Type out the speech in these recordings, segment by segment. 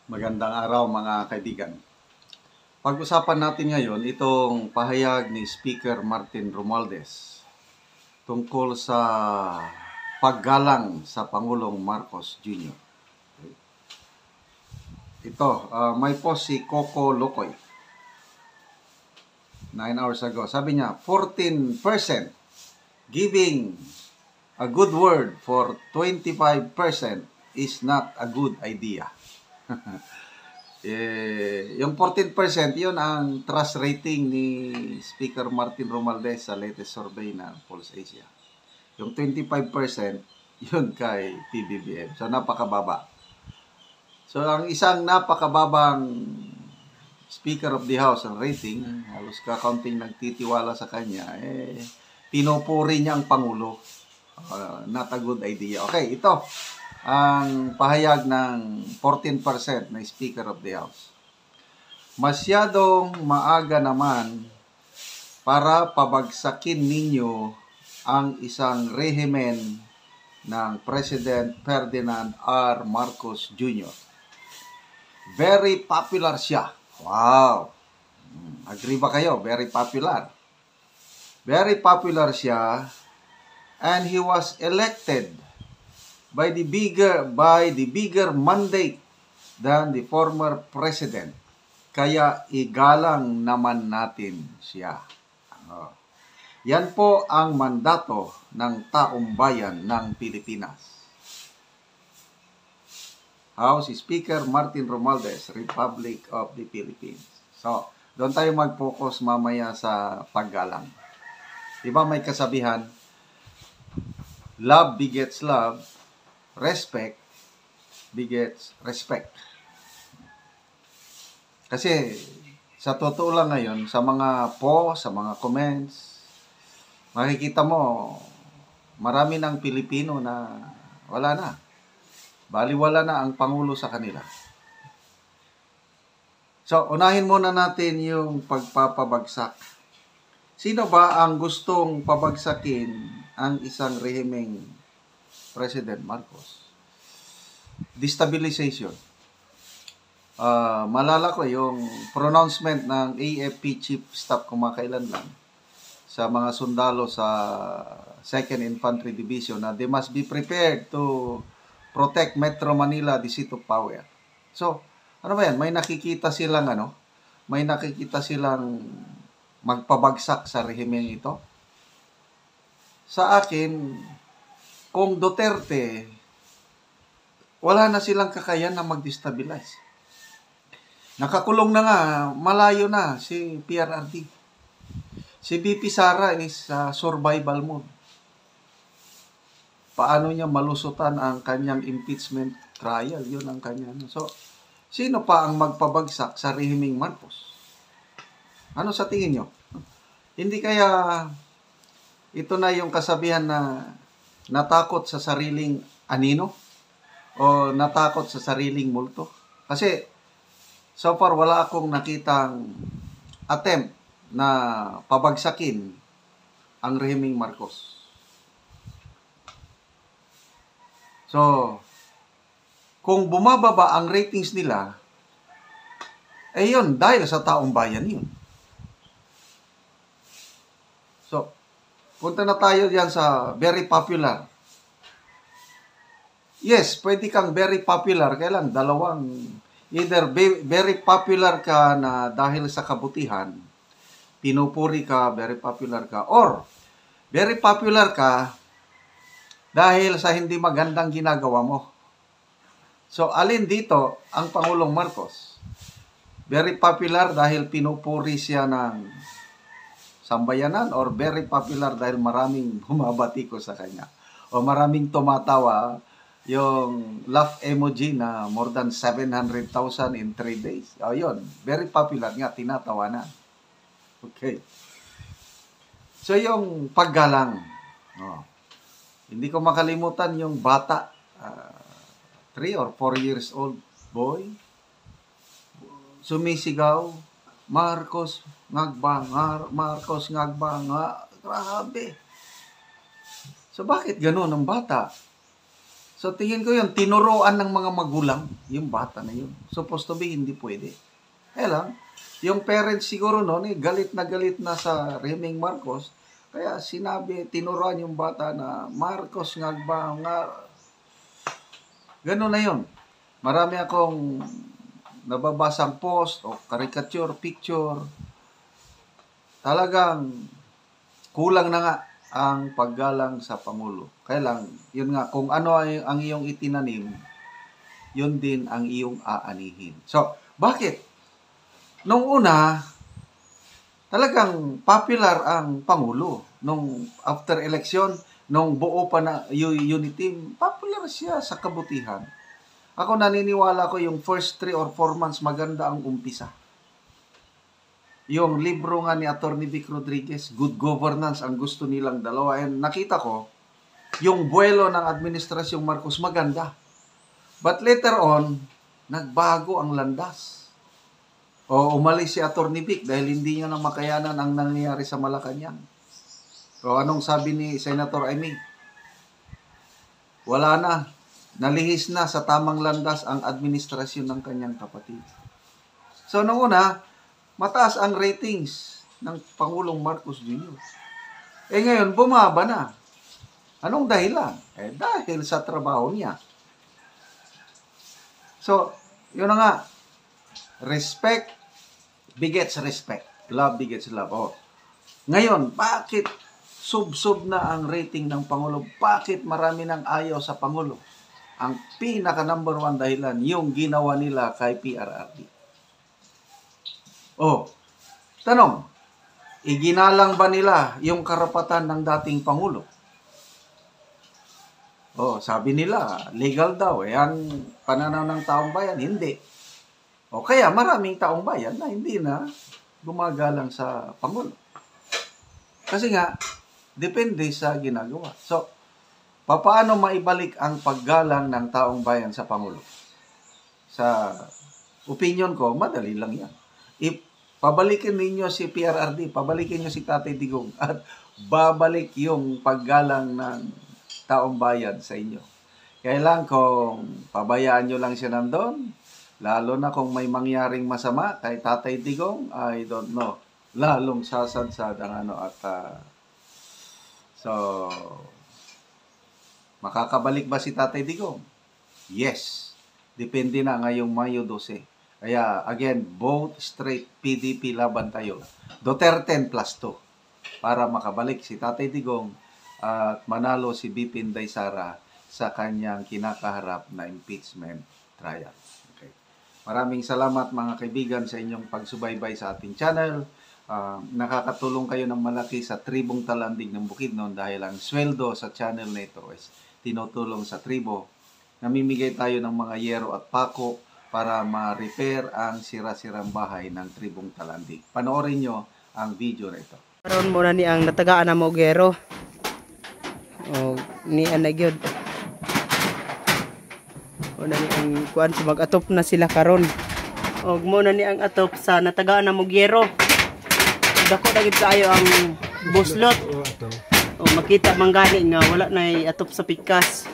Magandang araw mga kaibigan. Pag-usapan natin ngayon itong pahayag ni Speaker Martin Romualdez tungkol sa paggalang sa Pangulong Marcos Jr. Ito, may post si Coco Locoy 9 hours ago. Sabi niya, 14% giving a good word for 25% is not a good idea. Yung 14%, yun ang trust rating ni Speaker Martin Romualdez sa latest survey na Pulse Asia. Yung 25%, yun kay PBBM. So, napakababa. So, ang isang napakababang Speaker of the House ang rating, halos kakaunting nagtitiwala sa kanya, pinupuri niya ang Pangulo. Not a good idea. Okay, ito ang pahayag ng 14% na Speaker of the House. Masyadong maaga naman para pabagsakin ninyo ang isang rehimen ng President Ferdinand R. Marcos Jr. Very popular siya. Wow! Agree ba kayo? Very popular. Very popular siya, and he was elected by the bigger mandate than the former president. Kaya igalang naman natin siya. Yan po ang mandato ng taong bayan ng Pilipinas. House Speaker Martin Romualdez, Republic of the Philippines. So, doon tayo mag-focus mamaya sa paggalang. Diba may kasabihan, love begets love, respect begets respect. Kasi sa totoo lang ngayon, sa mga sa mga comments, makikita mo marami ng Pilipino na wala na. Baliwala na ang Pangulo sa kanila. So, unahin muna natin yung pagpapabagsak. Sino ba ang gustong pabagsakin ang isang rehimeng President Marcos? Destabilization. Malala ko yung pronouncement ng AFP Chief Staff kumakailan lang sa mga sundalo sa 2nd Infantry Division na they must be prepared to protect Metro Manila, the seat of power. So, ano ba yan? May nakikita silang magpabagsak sa rehimeng ito. Sa akin, kung Duterte, wala na silang kakayan na mag-destabilize. Nakakulong na nga, malayo na si PRRD. Si VP Sara is survival mode. Paano niya malusutan ang kanyang impeachment trial? Yun ang kanya. So, sino pa ang magpabagsak sa rehimeng Marcos? Ano sa tingin nyo? Hindi kaya ito na yung kasabihan na natakot sa sariling anino o natakot sa sariling multo? Kasi so far wala akong nakitang attempt na pabagsakin ang rehimeng Marcos. So, kung bumababa ang ratings nila, yun, dahil sa taong bayan yun. So, punta na tayo diyan sa very popular. Yes, pwede kang very popular. Kailan? Either very popular ka na dahil sa kabutihan, pinupuri ka, very popular ka, or very popular ka dahil sa hindi magandang ginagawa mo. So, alin dito ang Pangulong Marcos? Very popular dahil pinupuri siya ng sambayanan, or very popular dahil maraming bumabati ko sa kanya o maraming tumatawa, yung laugh emoji na more than 700,000 in 3 days. O yun, very popular nga, tinatawa na. Okay. So yung paggalang, hindi ko makalimutan yung bata, 3 or 4 years old boy, sumisigaw, Marcos ngagbang, Marcos ngagbang, grabe. So bakit ganun ang bata? So tingin ko yun, tinuruan ng mga magulang, yung bata na yun. Supposed to be, hindi pwede. Kaya lang, yung parents siguro noon, galit na sa Reming Marcos, kaya sinabi, tinuruan yung bata na, Marcos nga ba, nga, gano'n na yun. Marami akong nababasang post o caricature, picture. Talagang kulang na nga ang paggalang sa Pangulo. Kaya lang, yun nga, kung ano ang iyong itinanim, yun din ang iyong aanihin. So, bakit? Nung una, talagang popular ang Pangulo. Nung after election, nung buo pa na unit team, popular siya sa kabutihan. Ako naniniwala ko yung first 3 or 4 months maganda ang umpisa. Yung libro nga ni Atty. Vic Rodriguez, Good Governance, ang gusto nilang dalawa. And nakita ko, yung buwelo ng Administrasyong Marcos maganda. But later on, nagbago ang landas. O umalis si Atty. Vic dahil hindi niya na makayanan ang nangyayari sa Malacanang. O anong sabi ni Senator Amy? Wala na. Nalihis na sa tamang landas ang administrasyon ng kanyang kapatid. So, nung una, mataas ang ratings ng Pangulong Marcos Jr. Ngayon, bumaba na. Anong dahilan? Dahil sa trabaho niya. So, yun na nga. Respect begets respect. Love begets love. Oh. Ngayon, bakit sub-sub na ang rating ng Pangulo? Bakit marami nang ayaw sa Pangulo? Ang pinaka number 1 dahilan, yung ginawa nila kay PRRD. Oh, tanong, iginalang ba nila yung karapatan ng dating Pangulo? Oh, sabi nila, legal daw. Ang pananaw ng taong bayan, hindi. O kaya maraming taong bayan na hindi na gumagalang sa Pangulo. Kasi nga, depende sa ginagawa. So, paano maibalik ang paggalang ng taong bayan sa Pangulo? Sa opinion ko, madali lang yan. Pabalikin ninyo si PRRD, pabalikin nyo si Tatay Digong, at babalik yung paggalang ng taong bayan sa inyo. Kailan kung pabayaan nyo lang siya nandun, lalo na kung may mangyaring masama kay Tatay Digong, I don't know. Lalong sasadsad ang so, makakabalik ba si Tatay Digong? Yes. Depende na ngayong Mayo 12. Kaya, again, both straight PDP laban tayo. Duterte plus 2 para makabalik si Tatay Digong at manalo si BP Inday Sara sa kanyang kinakaharap na impeachment trial. Okay. Maraming salamat mga kaibigan sa inyong pagsubaybay sa ating channel. Nakakatulong kayo ng malaki sa tribong Talandig ng Bukidnon dahil ang sweldo sa channel na ito is tinutulong sa tribo. Namimigay tayo ng mga yero at pako para ma-repair ang sira-sirang bahay ng tribong Talandig. Panoorin nyo ang video na ito. Karon mo na ni ang natagaan na mo gero. O ni anagyod. O na ni ang kuan sa mag-atop na sila karon. Og mo na ni ang atop sa natagaan na mo gero. Dako dagit kaayo ang buslot. O makita man gani nga wala na atop sa pikas.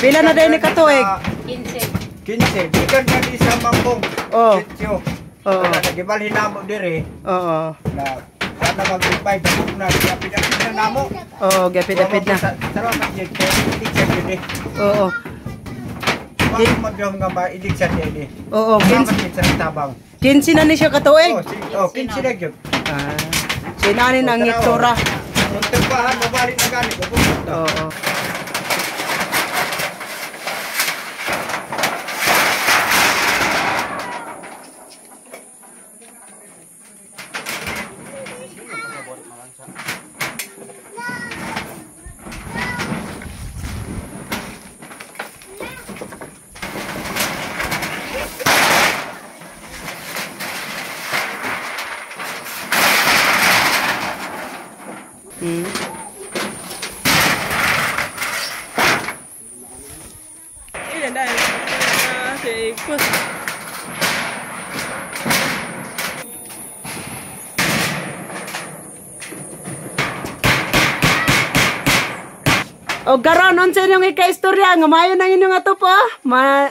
Pila na din ni katuig? 15. Dikan ka di sa Mambong. Oh. Sityo. Oo. Nagibalhin na mo dire. Oo. Na sana mag-goodbye. Dako na. Kapit-apit na namo. Oo, gapit-apit na. Sarap ang jekte. Iliksan yun eh. Oo. Bakit magyong nga ba iliksan yun eh. Oo, Salamat yun sa tabang. 15 na ni siya katuig. Oh, 15 na yun. Sinanin ang itura. Kung tagpahan, mabalik na ganit. Oo. Ilan dahil sa ikot. O garon, unsa inyong ika-istorya nga maayo nang inyong atop oh.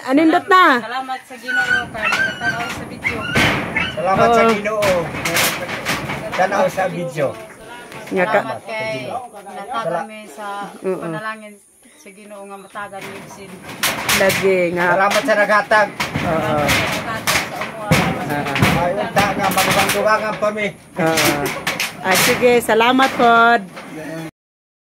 Anindot na. Salamat sa Ginoo kay natanaw sa video. Salamat sa Ginoo. Tanaw sa video. Nga ka. Salamat kay natagami sa panalangin sa Ginoo nga matagan ni sin. Lagi nga. Salamat sa naghatag. Oo. Ayun ta nga magbandugangan pa mi. Sige, salamat pod.